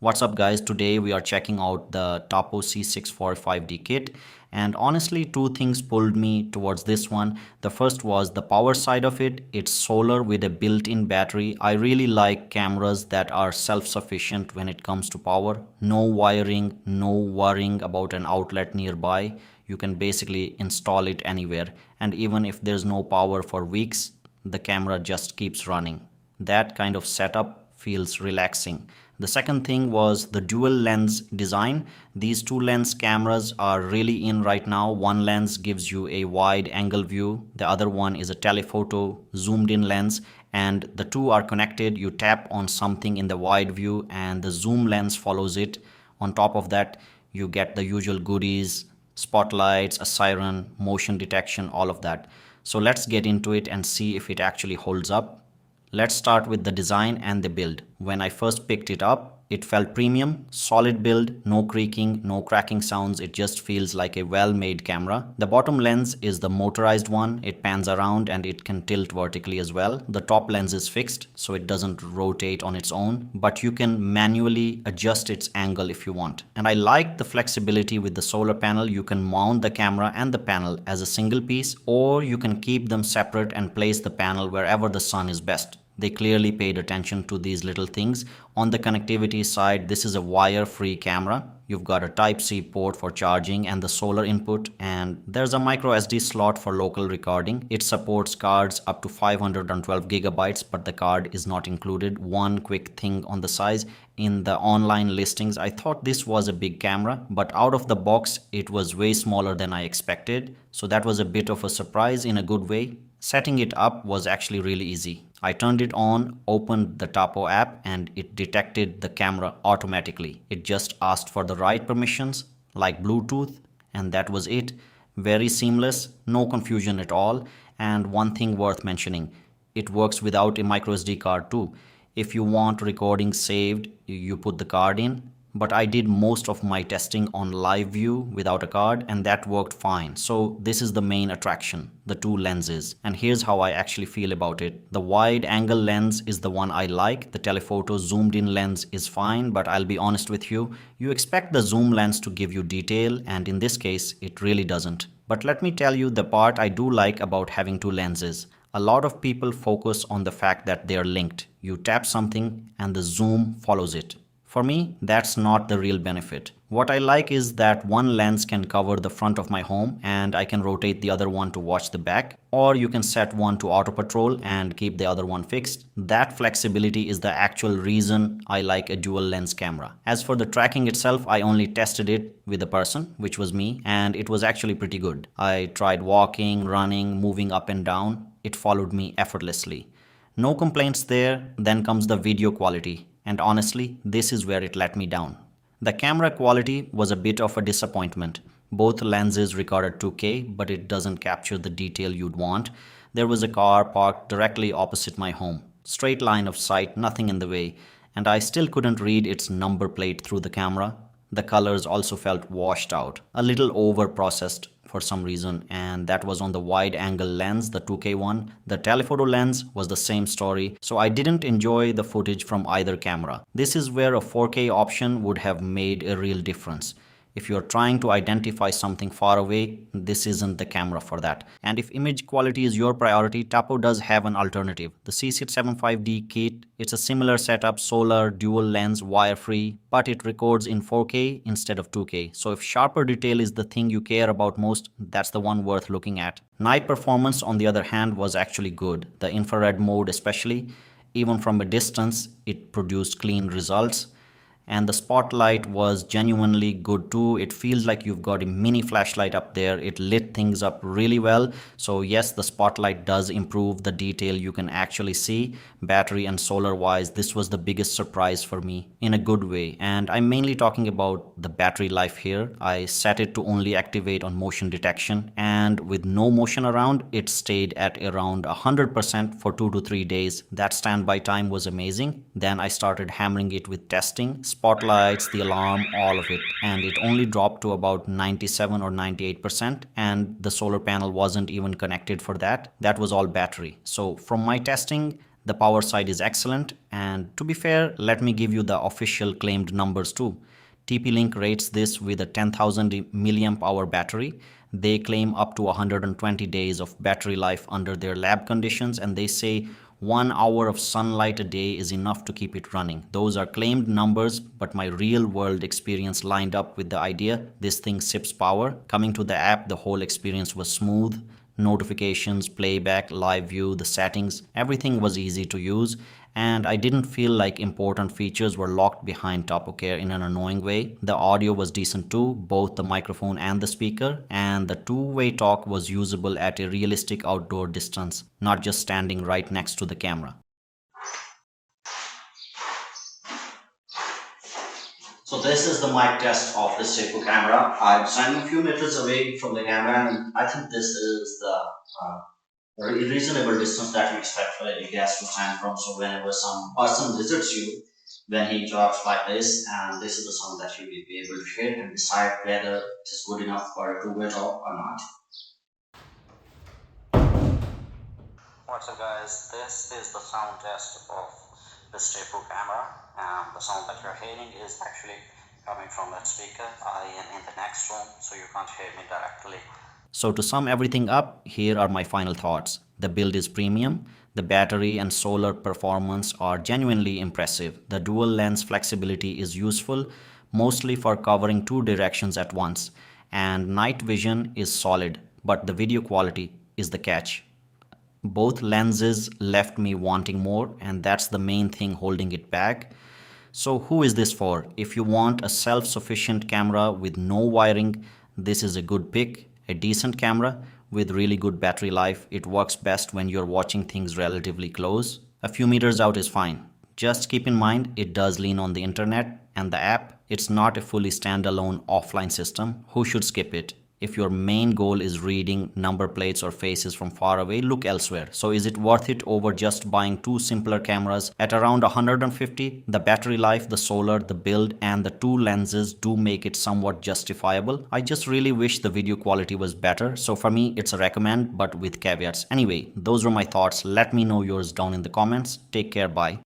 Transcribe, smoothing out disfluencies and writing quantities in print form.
What's up guys, today we are checking out the Tapo C645D kit, and honestly two things pulled me towards this one. The first was the power side of it. It's solar with a built-in battery. I really like cameras that are self-sufficient when it comes to power. No wiring, no worrying about an outlet nearby. You can basically install it anywhere, and even if there's no power for weeks, the camera just keeps running. That kind of setup feels relaxing. The second thing was the dual lens design. These two lens cameras are really in right now. One lens gives you a wide angle view. The other one is a telephoto zoomed in lens, and the two are connected. You tap on something in the wide view and the zoom lens follows it. On top of that, you get the usual goodies, spotlights, a siren, motion detection, all of that. So let's get into it and see if it actually holds up. Let's start with the design and the build. When I first picked it up, it felt premium, solid build, no creaking, no cracking sounds. It just feels like a well-made camera. The bottom lens is the motorized one. It pans around and it can tilt vertically as well. The top lens is fixed, so it doesn't rotate on its own, but you can manually adjust its angle if you want. And I like the flexibility with the solar panel. You can mount the camera and the panel as a single piece, or you can keep them separate and place the panel wherever the sun is best. They clearly paid attention to these little things. On the connectivity side, this is a wire-free camera. You've got a Type-C port for charging and the solar input, and there's a micro SD slot for local recording. It supports cards up to 512 gigabytes, but the card is not included. One quick thing on the size. In the online listings, I thought this was a big camera, but out of the box, it was way smaller than I expected. So that was a bit of a surprise in a good way. Setting it up was actually really easy. I turned it on, opened the Tapo app, and it detected the camera automatically. It just asked for the right permissions, like Bluetooth, and that was it. Very seamless, no confusion at all. And one thing worth mentioning, it works without a microSD card too. If you want recordings saved, you put the card in. But I did most of my testing on live view without a card, and that worked fine. So this is the main attraction, the two lenses. And here's how I actually feel about it. The wide angle lens is the one I like. The telephoto zoomed in lens is fine, but I'll be honest with you, you expect the zoom lens to give you detail, and in this case, it really doesn't. But let me tell you the part I do like about having two lenses. A lot of people focus on the fact that they are linked. You tap something and the zoom follows it. For me, that's not the real benefit. What I like is that one lens can cover the front of my home and I can rotate the other one to watch the back, or you can set one to auto patrol and keep the other one fixed. That flexibility is the actual reason I like a dual lens camera. As for the tracking itself, I only tested it with a person, which was me, and it was actually pretty good. I tried walking, running, moving up and down. It followed me effortlessly. No complaints there. Then comes the video quality. And honestly, this is where it let me down. The camera quality was a bit of a disappointment. Both lenses recorded 2K, but it doesn't capture the detail you'd want. There was a car parked directly opposite my home. Straight line of sight, nothing in the way, and I still couldn't read its number plate through the camera. The colors also felt washed out, a little over-processed for some reason, and that was on the wide angle lens, the 2K one. The telephoto lens was the same story, so I didn't enjoy the footage from either camera. This is where a 4K option would have made a real difference. If you're trying to identify something far away, this isn't the camera for that. And if image quality is your priority, Tapo does have an alternative. The C645D KIT, it's a similar setup, solar, dual lens, wire-free, but it records in 4K instead of 2K. So if sharper detail is the thing you care about most, that's the one worth looking at. Night performance, on the other hand, was actually good. The infrared mode especially, even from a distance, it produced clean results. And the spotlight was genuinely good too. It feels like you've got a mini flashlight up there. It lit things up really well. So yes, the spotlight does improve the detail you can actually see. Battery and solar wise, this was the biggest surprise for me in a good way. And I'm mainly talking about the battery life here. I set it to only activate on motion detection, and with no motion around, it stayed at around 100% for 2 to 3 days. That standby time was amazing. Then I started hammering it with testing, spotlights, the alarm, all of it, and it only dropped to about 97 or 98%, and the solar panel wasn't even connected for that. That was all battery. So from my testing, The power side is excellent, and to be fair, let me give you the official claimed numbers too. TP-Link rates this with a 10,000 milliamp hour battery. They claim up to 120 days of battery life under their lab conditions, and they say 1 hour of sunlight a day is enough to keep it running. Those are claimed numbers, but my real world experience lined up with the idea this thing sips power. Coming to the app, the whole experience was smooth. Notifications, playback, live view, the settings, everything was easy to use, and I didn't feel like important features were locked behind Tapo in an annoying way. The audio was decent too, both the microphone and the speaker, and the two-way talk was usable at a realistic outdoor distance, not just standing right next to the camera. So this is the mic test of the Tapo camera. I'm standing a few meters away from the camera, and I think this is the reasonable distance that you expect for a guest to stand from. So whenever some person visits you, when he talks like this, and this is the sound that you will be able to hear and decide whether it is good enough for a two-way talk or not. What's up guys, this is the sound test of the Tapo camera, and the sound that you're hearing is actually coming from that speaker. I am in the next room, so you can't hear me directly. So to sum everything up, here are my final thoughts. The build is premium, the battery and solar performance are genuinely impressive. The dual lens flexibility is useful, mostly for covering two directions at once, and night vision is solid, but the video quality is the catch. Both lenses left me wanting more, and that's the main thing holding it back. So who is this for? If you want a self-sufficient camera with no wiring, this is a good pick. A decent camera with really good battery life. It works best when you're watching things relatively close. A few meters out is fine. Just keep in mind it does lean on the internet and the app. It's not a fully standalone offline system. Who should skip it? If your main goal is reading number plates or faces from far away, look elsewhere. So is it worth it over just buying two simpler cameras at around 150? The battery life, the solar, the build, and the two lenses do make it somewhat justifiable. I just really wish the video quality was better. So for me, it's a recommend, but with caveats. Anyway, those were my thoughts. Let me know yours down in the comments. Take care. Bye.